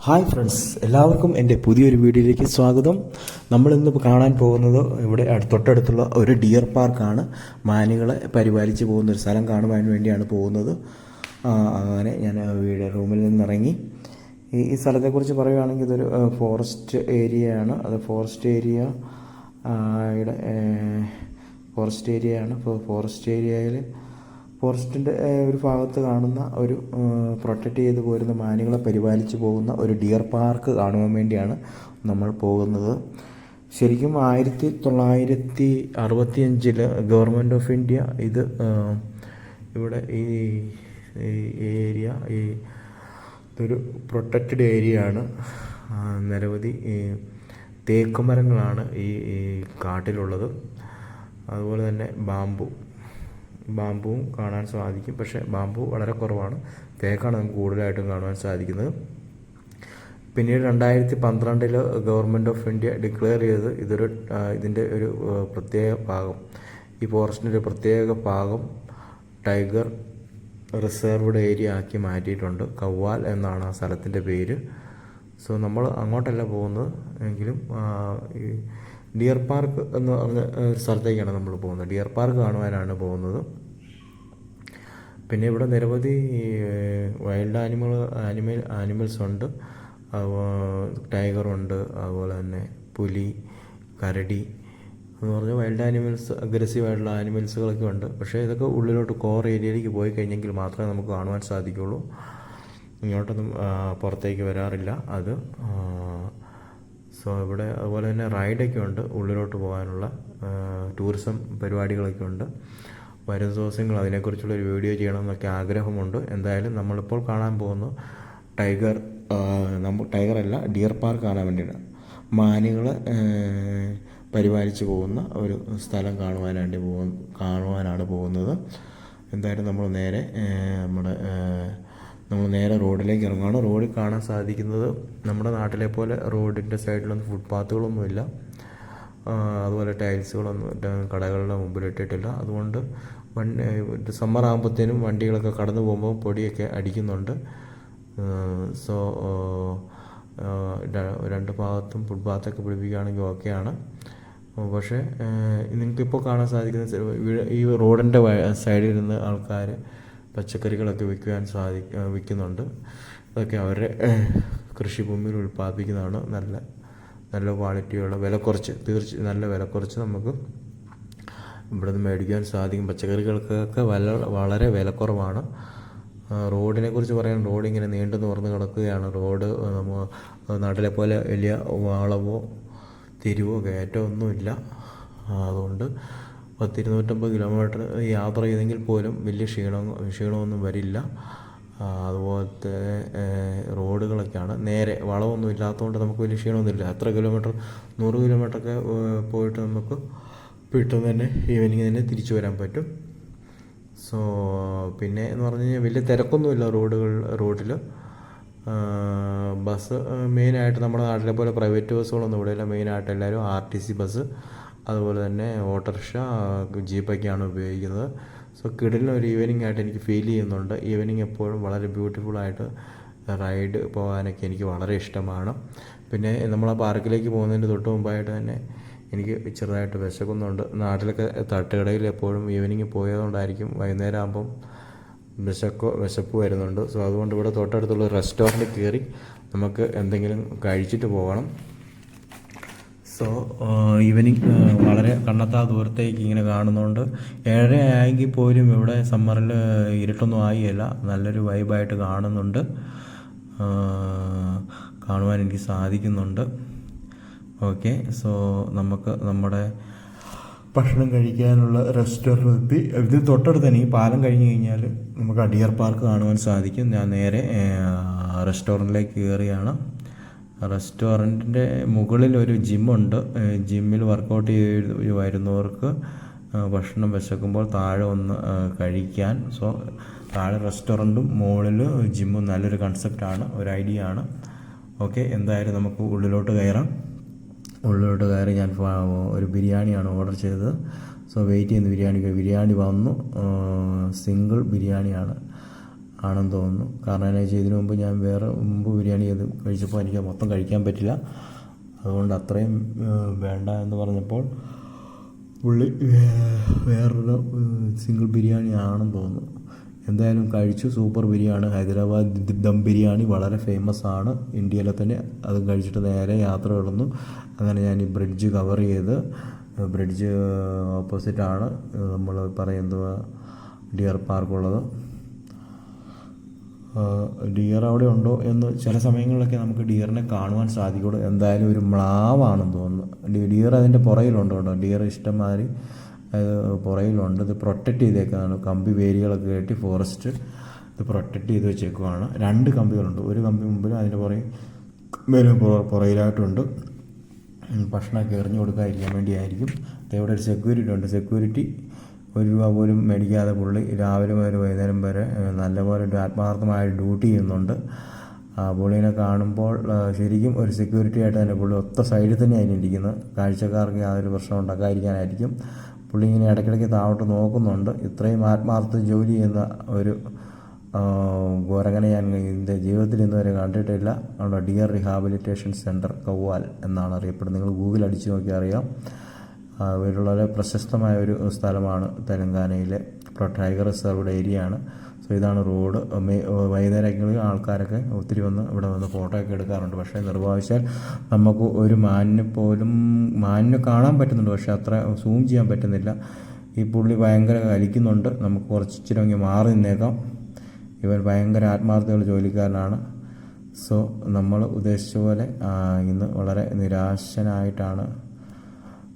Hi friends, എല്ലാവർക്കും എൻ്റെ പുതിയൊരു വീഡിയോയിലേക്ക് സ്വാഗതം. നമ്മളിന്ന് കാണാൻ പോകുന്നത് ഇവിടെ തൊട്ടടുത്തുള്ള ഒരു ഡിയർ പാർക്കാണ്. മാനുകളെ പരിപാലിച്ച് പോകുന്ന ഒരു സ്ഥലം കാണുവാൻ വേണ്ടിയാണ് പോകുന്നത്. അങ്ങനെ ഞാൻ വീഡിയോ റൂമിൽ നിന്നിറങ്ങി. ഈ സ്ഥലത്തെക്കുറിച്ച് പറയുകയാണെങ്കിൽ ഇതൊരു ഫോറസ്റ്റ് ഏരിയയാണ്. അത് ഫോറസ്റ്റ് ഏരിയയാണ്. അപ്പോൾ ഫോറസ്റ്റിൻ്റെ ഒരു ഭാഗത്ത് കാണുന്ന ഒരു പ്രൊട്ടക്റ്റ് ചെയ്ത് പോരുന്ന മാനുകളെ പരിപാലിച്ച് പോകുന്ന ഒരു ഡിയർ പാർക്ക് കാണുവാൻ വേണ്ടിയാണ് നമ്മൾ പോകുന്നത്. ശരിക്കും 1965 ഗവൺമെൻറ് ഓഫ് ഇന്ത്യ ഇവിടെ ഈ ഏരിയ ഇതൊരു പ്രൊട്ടക്റ്റഡ് ഏരിയ ആണ്. നിരവധി തേക്കുമരങ്ങളാണ് ഈ കാട്ടിലുള്ളത്. അതുപോലെ തന്നെ ബാമ്പുവും കാണാൻ സാധിക്കും. പക്ഷേ ബാമ്പു വളരെ കുറവാണ്. തേക്കാണ് നമുക്ക് കൂടുതലായിട്ടും കാണുവാൻ സാധിക്കുന്നത്. പിന്നീട് 2012 ഗവൺമെൻറ് ഓഫ് ഇന്ത്യ ഡിക്ലെയർ ചെയ്ത് ഇതിൻ്റെ ഒരു പ്രത്യേക ഭാഗം, ഈ ഫോറസ്റ്റിൻ്റെ ഒരു പ്രത്യേക ഭാഗം ടൈഗർ റിസർവ്ഡ് ഏരിയ ആക്കി മാറ്റിയിട്ടുണ്ട്. കവ്വാൽ എന്നാണ് ആ സ്ഥലത്തിൻ്റെ പേര്. സോ നമ്മൾ അങ്ങോട്ടല്ല പോകുന്നത്, എങ്കിലും ഈ ഡിയർ പാർക്ക് എന്ന് പറഞ്ഞ ഒരു സ്ഥലത്തേക്കാണ് നമ്മൾ പോകുന്നത്. ഡിയർ പാർക്ക് കാണുവാനാണ് പോകുന്നത്. പിന്നെ ഇവിടെ നിരവധി വൈൽഡ് ആനിമൽസ് ഉണ്ട്. ടൈഗറുണ്ട്, അതുപോലെ തന്നെ പുലി, കരടി എന്ന് പറഞ്ഞാൽ വൈൽഡ് ആനിമൽസ്, അഗ്രസീവ് ആയിട്ടുള്ള ആനിമൽസുകളൊക്കെ ഉണ്ട്. പക്ഷേ ഇതൊക്കെ ഉള്ളിലോട്ട് കോർ ഏരിയയിലേക്ക് പോയി കഴിഞ്ഞെങ്കിൽ മാത്രമേ നമുക്ക് കാണുവാൻ സാധിക്കുകയുള്ളൂ. ഇങ്ങോട്ടൊന്നും പുറത്തേക്ക് വരാറില്ല അത്. സോ ഇവിടെ അതുപോലെ തന്നെ റൈഡൊക്കെ ഉണ്ട്. ഉള്ളിലോട്ട് പോകാനുള്ള ടൂറിസം പരിപാടികളൊക്കെ ഉണ്ട്. വരും ദിവസങ്ങൾ അതിനെക്കുറിച്ചുള്ളൊരു വീഡിയോ ചെയ്യണമെന്നൊക്കെ ആഗ്രഹമുണ്ട്. എന്തായാലും നമ്മളിപ്പോൾ കാണാൻ പോകുന്നു ടൈഗറല്ല, ഡിയർ പാർക്ക് കാണാൻ വേണ്ടിയാണ്. മാനുകളെ പരിപാലിച്ച് പോകുന്ന ഒരു സ്ഥലം കാണുവാനാണ് പോകുന്നത്. എന്തായാലും നമ്മൾ നേരെ റോഡിലേക്ക് ഇറങ്ങുകയാണ്. റോഡിൽ കാണാൻ സാധിക്കുന്നത് നമ്മുടെ നാട്ടിലെ പോലെ റോഡിൻ്റെ സൈഡിലൊന്നും ഫുട്പാത്തുകളൊന്നുമില്ല. അതുപോലെ ടൈൽസുകളൊന്നും കടകളുടെ മുമ്പിൽ ഇട്ടിട്ടില്ല. അതുകൊണ്ട് സമ്മർ ആകുമ്പോഴത്തേനും വണ്ടികളൊക്കെ കടന്നു പോകുമ്പോൾ പൊടിയൊക്കെ അടിക്കുന്നുണ്ട്. സോ രണ്ട് ഭാഗത്തും ഫുട്പാത്തൊക്കെ പിടിപ്പിക്കുകയാണെങ്കിൽ ഓക്കെയാണ്. പക്ഷേ നിങ്ങൾക്കിപ്പോൾ കാണാൻ സാധിക്കുന്ന ഈ റോഡിൻ്റെ സൈഡിൽ നിന്ന് ആൾക്കാർ പച്ചക്കറികളൊക്കെ വിൽക്കുന്നുണ്ട്. അതൊക്കെ അവരുടെ കൃഷിഭൂമിയിൽ ഉൽപ്പാദിപ്പിക്കുന്നതാണ്. നല്ല ക്വാളിറ്റിയുള്ള നല്ല വില കുറച്ച് നമുക്ക് ഇവിടെ നിന്ന് മേടിക്കാൻ സാധിക്കും. പച്ചക്കറികൾക്കൊക്കെ വളരെ വിലക്കുറവാണ്. റോഡിനെ കുറിച്ച് പറയാൻ, റോഡ് ഇങ്ങനെ നീണ്ടു നിവർന്ന് കിടക്കുകയാണ്. റോഡ് നാട്ടിലെ പോലെ വലിയ വളവോ തിരിവോ കയറ്റമോ ഒന്നുമില്ല. അതുകൊണ്ട് 250 കിലോമീറ്റർ യാത്ര ചെയ്തെങ്കിൽ പോലും വലിയ ക്ഷീണമൊന്നും വരില്ല. അതുപോലത്തെ റോഡുകളൊക്കെയാണ്. നേരെ വളമൊന്നും ഇല്ലാത്തതുകൊണ്ട് നമുക്ക് വലിയ ക്ഷീണമൊന്നുമില്ല. എത്ര കിലോമീറ്റർ, 100 കിലോമീറ്ററൊക്കെ പോയിട്ട് നമുക്ക് പെട്ടെന്ന് തന്നെ ഈവനിങ് തന്നെ തിരിച്ചു വരാൻ പറ്റും. സോ പിന്നെ എന്ന് പറഞ്ഞു കഴിഞ്ഞാൽ വലിയ തിരക്കൊന്നുമില്ല റോഡിൽ. ബസ് മെയിനായിട്ട് നമ്മുടെ നാട്ടിലെ പോലെ പ്രൈവറ്റ് ബസ്സുകളൊന്നും ഇവിടെയില്ല. മെയിനായിട്ട് എല്ലാവരും RTC ബസ്, അതുപോലെ തന്നെ ഓട്ടോറിക്ഷ, ജീപ്പൊക്കെയാണ് ഉപയോഗിക്കുന്നത്. സോ കിടലിനൊരു ഈവനിങ് ആയിട്ട് എനിക്ക് ഫീൽ ചെയ്യുന്നുണ്ട്. ഈവനിങ് എപ്പോഴും വളരെ ബ്യൂട്ടിഫുള്ളായിട്ട് റൈഡ് പോകാനൊക്കെ എനിക്ക് വളരെ ഇഷ്ടമാണ്. പിന്നെ നമ്മൾ ആ പാർക്കിലേക്ക് പോകുന്നതിന് തൊട്ട് മുമ്പായിട്ട് തന്നെ എനിക്ക് ചെറുതായിട്ട് വിശക്കുന്നുണ്ട്. നാട്ടിലൊക്കെ തട്ടുകടയിൽ എപ്പോഴും ഈവനിങ് പോയതുകൊണ്ടായിരിക്കും വൈകുന്നേരം ആകുമ്പം വിശപ്പ് വരുന്നുണ്ട്. സോ അതുകൊണ്ട് ഇവിടെ തൊട്ടടുത്തുള്ള റെസ്റ്റോറൻറ്റിൽ കയറി നമുക്ക് എന്തെങ്കിലും കഴിച്ചിട്ട് പോകണം. സോ ഈവനിങ് വളരെ കണ്ണെത്താ ദൂരത്തേക്ക് ഇങ്ങനെ കാണുന്നുണ്ട്. 7:30 ആയെങ്കിൽ പോലും ഇവിടെ സമ്മറിൽ ഇരുട്ടൊന്നും ആയില്ല. നല്ലൊരു വൈബായിട്ട് കാണുവാൻ എനിക്ക് സാധിക്കുന്നുണ്ട്. ഓക്കെ, സോ നമുക്ക് നമ്മുടെ ഭക്ഷണം കഴിക്കാനുള്ള റെസ്റ്റോറൻറ്റ് എത്തി. ഇത് തൊട്ടടുത്ത് തന്നെ, ഈ പാലം കഴിഞ്ഞ് കഴിഞ്ഞാൽ നമുക്ക് ഡിയർ പാർക്ക് കാണുവാൻ സാധിക്കും. ഞാൻ നേരെ റെസ്റ്റോറൻറ്റിലേക്ക് കയറിയാണ്. റെസ്റ്റോറൻറ്റിൻ്റെ മുകളിൽ ഒരു ജിമ്മുണ്ട്. ജിമ്മിൽ വർക്കൗട്ട് ചെയ്ത് വരുന്നവർക്ക് ഭക്ഷണം വിശക്കുമ്പോൾ താഴെ ഒന്ന് കഴിക്കാൻ. സോ താഴെ റെസ്റ്റോറൻറ്റും മുകളിൽ ജിമ്മും നല്ലൊരു കൺസെപ്റ്റാണ്, ഒരു ഐഡിയ ആണ്. ഓക്കെ, എന്തായാലും നമുക്ക് ഉള്ളിലോട്ട് കയറി ഞാൻ ഒരു ബിരിയാണിയാണ് ഓർഡർ ചെയ്തത്. സോ വെയിറ്റ് ചെയ്യുന്ന ബിരിയാണി വന്നു. സിംഗിൾ ബിരിയാണിയാണ്. ആണെന്ന് തോന്നുന്നു. കാരണം എന്നാ വെച്ചാൽ ഇതിനു മുമ്പ് ഞാൻ മുമ്പ് ബിരിയാണി അത് കഴിച്ചപ്പോൾ എനിക്ക് മൊത്തം കഴിക്കാൻ പറ്റില്ല. അതുകൊണ്ട് അത്രയും വേണ്ട എന്ന് പറഞ്ഞപ്പോൾ പുള്ളി വേറൊരു സിംഗിൾ ബിരിയാണി ആണെന്ന് തോന്നുന്നു. എന്തായാലും കഴിച്ചു. സൂപ്പർ ബിരിയാണി. ഹൈദരാബാദ് ദം ബിരിയാണി വളരെ ഫേമസ് ആണ് ഇന്ത്യയിലെ തന്നെ. അത് കഴിച്ചിട്ട് നേരെ യാത്ര തുടർന്നു. അങ്ങനെ ഞാൻ ഈ ബ്രിഡ്ജ് കവർ ചെയ്ത്, ബ്രിഡ്ജ് ഓപ്പോസിറ്റാണ് നമ്മൾ പറയുന്നത് ഡിയർ പാർക്കുള്ളത്. ഡിയർ അവിടെ ഉണ്ടോ എന്ന് ചില സമയങ്ങളിലൊക്കെ നമുക്ക് ഡിയറിനെ കാണുവാൻ സാധിക്കുള്ളൂ. എന്തായാലും ഒരു മ്ലാവാണെന്ന് തോന്നുന്നു. ഡിയർ അതിൻ്റെ പുറയിലുണ്ട് കേട്ടോ. ഡിയർ ഇഷ്ടംമാതിരി പുറയിലുണ്ട്. ഇത് പ്രൊട്ടക്റ്റ് ചെയ്തേക്കുന്നതാണ്. കമ്പി വേലികളൊക്കെ കെട്ടി ഫോറസ്റ്റ് ഇത് പ്രൊട്ടക്റ്റ് ചെയ്ത് വെച്ചേക്കുവാണ്. 2 കമ്പികളുണ്ട്. ഒരു കമ്പി മുമ്പിലും അതിൻ്റെ പുറയിലായിട്ടുണ്ട്. ഭക്ഷണമൊക്കെ എറിഞ്ഞു കൊടുക്കാതിരിക്കാൻ വേണ്ടിയായിരിക്കും. ഇവിടെ ഒരു സെക്യൂരിറ്റി ഉണ്ട്. സെക്യൂരിറ്റി 1 രൂപ പോലും മേടിക്കാതെ പുള്ളി രാവിലെ മുതൽ വൈകുന്നേരം വരെ നല്ലപോലെ ആത്മാർത്ഥമായ ഡ്യൂട്ടി ചെയ്യുന്നുണ്ട്. പുള്ളീനെ കാണുമ്പോൾ ശരിക്കും ഒരു സെക്യൂരിറ്റി ആയിട്ട് തന്നെ പുള്ളി ഒത്ത സൈഡിൽ തന്നെയാണ് ഇരിക്കുന്നത്. കാഴ്ചക്കാർക്ക് യാതൊരു പ്രശ്നം ഉണ്ടാക്കാതിരിക്കാനായിരിക്കും. പുള്ളി ഇങ്ങനെ ഇടയ്ക്കിടയ്ക്ക് താഴോട്ട് നോക്കുന്നുണ്ട്. ഇത്രയും ആത്മാർത്ഥ ജോലി ചെയ്യുന്ന ഒരു ഗോരങ്ങനെ ഞാൻ എൻ്റെ ജീവിതത്തിൽ ഇന്നുവരെ കണ്ടിട്ടില്ല. അവിടെ ഡിയർ റീഹാബിലിറ്റേഷൻ സെൻറ്റർ കവ്വാൽ എന്നാണ് അറിയപ്പെടുന്നത്. നിങ്ങൾ ഗൂഗിൾ അടിച്ച് നോക്കിയാൽ അറിയാം. വളരെ പ്രശസ്തമായ ഒരു സ്ഥലമാണ് തെലങ്കാനയിലെ. ടൈഗർ റിസർവ്ഡ് ഏരിയയാണ്. സോ ഇതാണ് റോഡ്. വൈകുന്നേരങ്ങളിൽ ആൾക്കാരൊക്കെ ഒത്തിരി വന്ന് ഇവിടെ വന്ന് ഫോട്ടോ ഒക്കെ എടുക്കാറുണ്ട്. പക്ഷേ നിർഭാഗ്യവശാൽ നമുക്ക് ഒരു മാനിനെ കാണാൻ പറ്റുന്നുണ്ട്, പക്ഷേ അത്ര സൂം ചെയ്യാൻ പറ്റുന്നില്ല. ഈ പുള്ളി ഭയങ്കര കലിക്കുന്നുണ്ട്. നമുക്ക് കുറച്ചിച്ചിരി മാറി നിന്നേക്കാം. ഇവൻ ഭയങ്കര ആത്മാർത്ഥതയുള്ള ജോലിക്കാരനാണ്. സോ നമ്മൾ ഉദ്ദേശിച്ച പോലെ ഇന്ന് വളരെ നിരാശനായിട്ടാണ്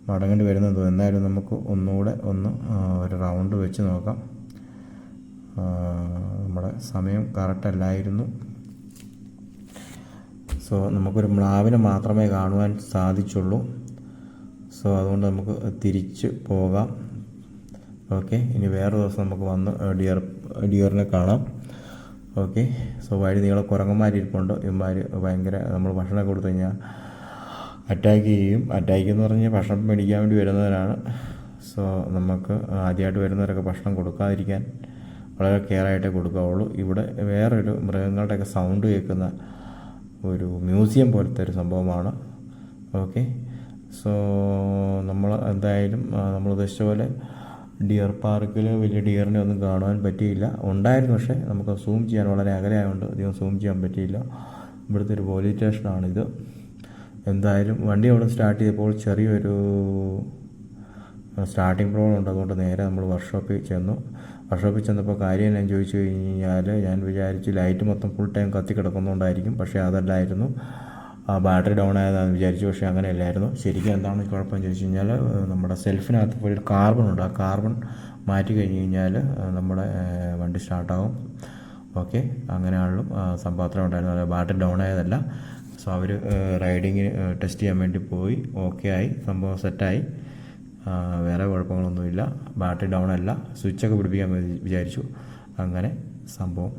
മടങ്ങേണ്ടി വരുന്നത്. എന്തായാലും നമുക്ക് ഒന്നുകൂടെ ഒരു റൗണ്ട് വെച്ച് നോക്കാം. നമ്മുടെ സമയം കറക്റ്റല്ലായിരുന്നു. സോ നമുക്കൊരു മ്ലാവിനെ മാത്രമേ കാണുവാൻ സാധിച്ചുള്ളൂ. സോ അതുകൊണ്ട് നമുക്ക് തിരിച്ച് പോകാം. ഓക്കെ, ഇനി വേറെ ദിവസം നമുക്ക് വന്ന് ഡിയറിനെ കാണാം. ഓക്കെ. സോ വഴി നീളെ കുരങ്ങന്മാരിരിപ്പുണ്ട്. ഇവന്മാർ ഭയങ്കര, നമ്മൾ ഭക്ഷണം കൊടുത്തു കഴിഞ്ഞാൽ അറ്റാക്ക് ചെയ്യും. അറ്റാക്ക് എന്ന് പറഞ്ഞാൽ ഭക്ഷണം മേടിക്കാൻ വേണ്ടി വരുന്നവരാണ്. സോ നമുക്ക് ആദ്യമായിട്ട് വരുന്നവരൊക്കെ ഭക്ഷണം കൊടുക്കാതിരിക്കാൻ വളരെ കെയറായിട്ടേ കൊടുക്കാവുള്ളൂ. ഇവിടെ വേറൊരു മൃഗങ്ങളുടെയൊക്കെ സൗണ്ട് കേൾക്കുന്ന ഒരു മ്യൂസിയം പോലത്തെ ഒരു സംഭവമാണ്. ഓക്കെ. സോ നമ്മൾ എന്തായാലും നമ്മൾ ഉദ്ദേശിച്ച പോലെ ഡിയർ പാർക്കിൽ വലിയ ഡിയറിനെ ഒന്നും കാണുവാൻ പറ്റിയില്ല. ഉണ്ടായിരുന്നു, പക്ഷേ നമുക്ക് സൂം ചെയ്യാൻ വളരെ അകലെയായതുകൊണ്ട് അധികം സൂം ചെയ്യാൻ പറ്റിയില്ല. ഇവിടുത്തെ ഒരു പോലീസ് സ്റ്റേഷനാണിത്. എന്തായാലും വണ്ടി അവിടെ സ്റ്റാർട്ട് ചെയ്തപ്പോൾ ചെറിയൊരു സ്റ്റാർട്ടിങ് പ്രോബ്ലം ഉണ്ട്. അതുകൊണ്ട് നേരെ നമ്മൾ വർക്ക്ഷോപ്പിൽ ചെന്നപ്പോൾ കാര്യം ഞാൻ ചോദിച്ചു കഴിഞ്ഞാൽ, ഞാൻ വിചാരിച്ചു ലൈറ്റ് മൊത്തം ഫുൾ ടൈം കത്തി കിടക്കുന്നുണ്ടായിരിക്കും. പക്ഷേ അതല്ലായിരുന്നു, ബാറ്ററി ഡൗൺ ആയതാണെന്ന് വിചാരിച്ചു. പക്ഷേ അങ്ങനെയല്ലായിരുന്നു. ശരിക്കും എന്താണ് കുഴപ്പമെന്ന് ചോദിച്ചു കഴിഞ്ഞാൽ, നമ്മുടെ സെൽഫിനകത്ത് ഒരു കാർബൺ ഉണ്ട്. ആ കാർബൺ മാറ്റി കഴിഞ്ഞ് കഴിഞ്ഞാൽ നമ്മുടെ വണ്ടി സ്റ്റാർട്ടാകും. ഓക്കെ, അങ്ങനെയാണല്ലോ സംഭവത്തിൽ ഉണ്ടായിരുന്നത്. ബാറ്ററി ഡൗൺ ആയതല്ല. സോ അവർ റൈഡിങ്ങിന് ടെസ്റ്റ് ചെയ്യാൻ വേണ്ടി പോയി. ഓക്കെ ആയി, സംഭവം സെറ്റായി. വേറെ കുഴപ്പങ്ങളൊന്നുമില്ല. ബാറ്ററി ഡൗൺ അല്ല, സ്വിച്ചൊക്കെ പിടിപ്പിക്കാൻ വിചാരിച്ചു. അങ്ങനെ സംഭവം